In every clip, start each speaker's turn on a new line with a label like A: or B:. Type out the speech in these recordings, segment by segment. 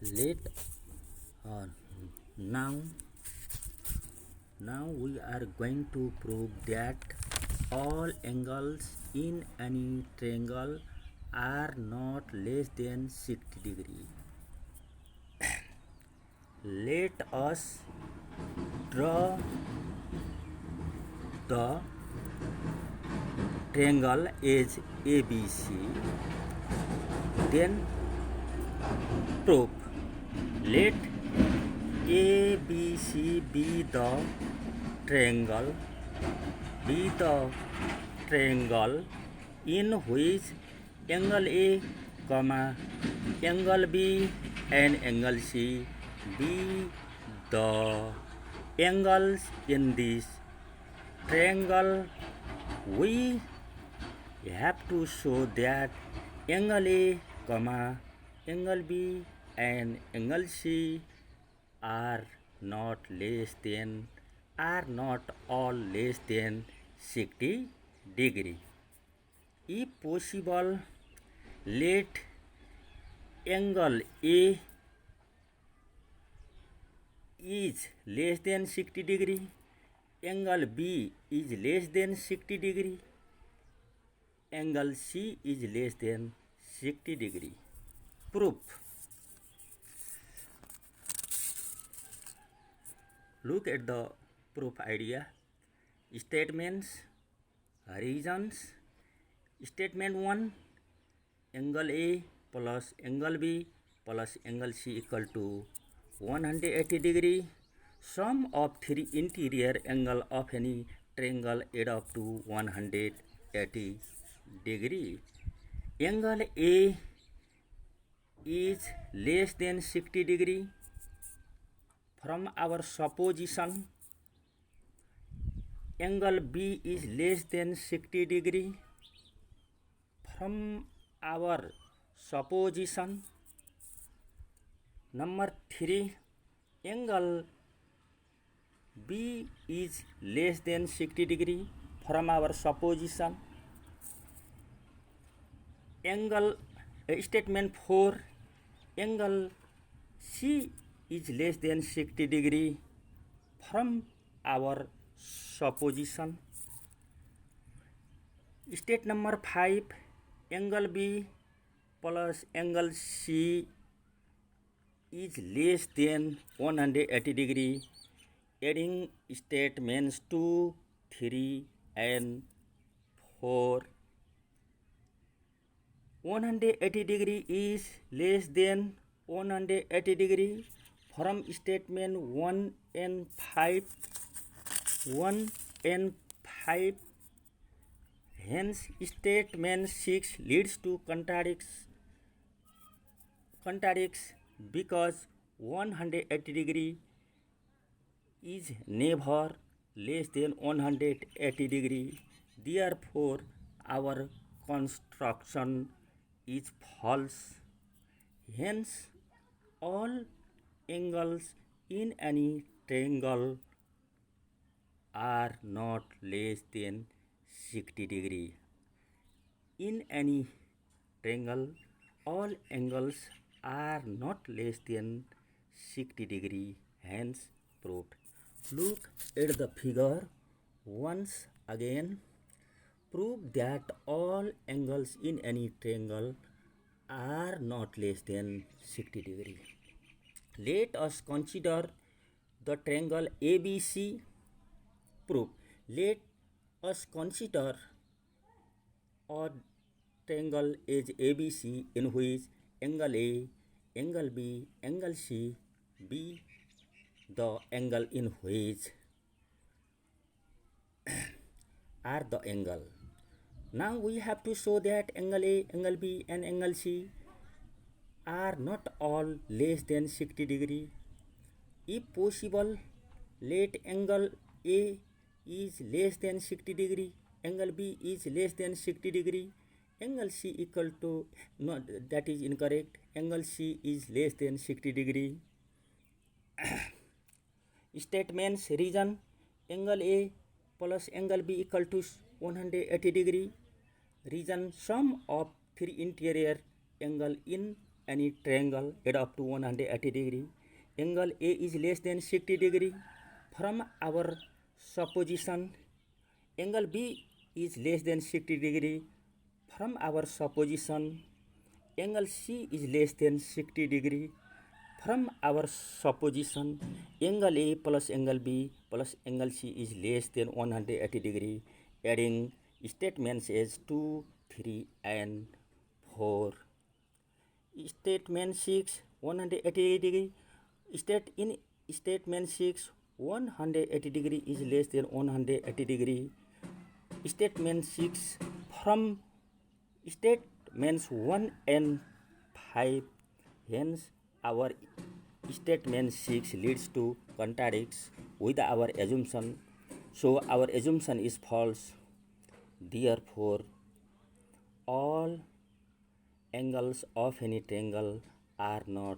A: Let uh, now now we are going to prove that all angles in any triangle are not less than 60 degree. Let us draw the triangle as ABC. Then prove. Let ABC triangle be the triangle in which angle A, comma, angle B and angle C be the angles in this triangle. We have to show that angle A, comma, angle B and angle C are not all less than 60 degree. If possible, let angle A is less than 60 degree, angle B is less than 60 degree, angle C is less than 60 degree. Proof. Look at the proof idea. Statements, reasons. Statement 1, angle A plus angle B plus angle C equal to 180 degree. Sum of three interior angle of any triangle add up to 180 degree. Angle A is less than 60 degree. From our supposition, angle B is less than 60 degree. From our supposition, number 3, angle B is less than 60 degree. From our supposition, statement 4, angle C is less than 60 degree. From our supposition, state number 5, angle B plus angle C is less than 180 degree. Adding statements 2, 3 and 4, 180 degree is less than 180 degree. From statement 1 and 5, hence statement 6 leads to contradicts because 180 degree is never less than 180 degree. Therefore, our construction is false. Hence, all angles in any triangle are not less than 60 degree. In any triangle, all angles are not less than 60 degree. Hence, proved. Look at the figure once again. Prove that all angles in any triangle are not less than 60 degree. Let us consider the triangle ABC. Proof. Let us consider a triangle as ABC in which angle A, angle B, angle C be the angle in which are the angle. Now we have to show that angle A, angle B and angle C are not all less than 60 degree. If possible, let angle A is less than 60 degree, angle B is less than 60 degree, angle C equal to, no, that is incorrect, angle C is less than 60 degree. Statements, reason, angle A plus angle B equal to 180 degree. Reason, sum of three interior angle in any triangle add up to 180 degree. Angle A is less than 60 degree. From our supposition, angle B is less than 60 degree. From our supposition, angle C is less than 60 degree. From our supposition, angle A plus angle B plus angle C is less than 180 degree. Adding statements as 2, 3 and 4. Statement 6, 180 degree. In statement 6, 180 degree is less than 180 degree. Statement 6 from statements 1 and 5, hence our statement 6 leads to contradicts with our assumption, so our assumption is false. Therefore, all angles of any triangle are not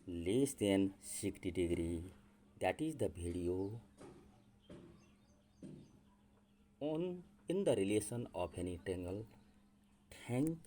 A: less than 60 degree. That is the video on in the relation of any triangle. Thank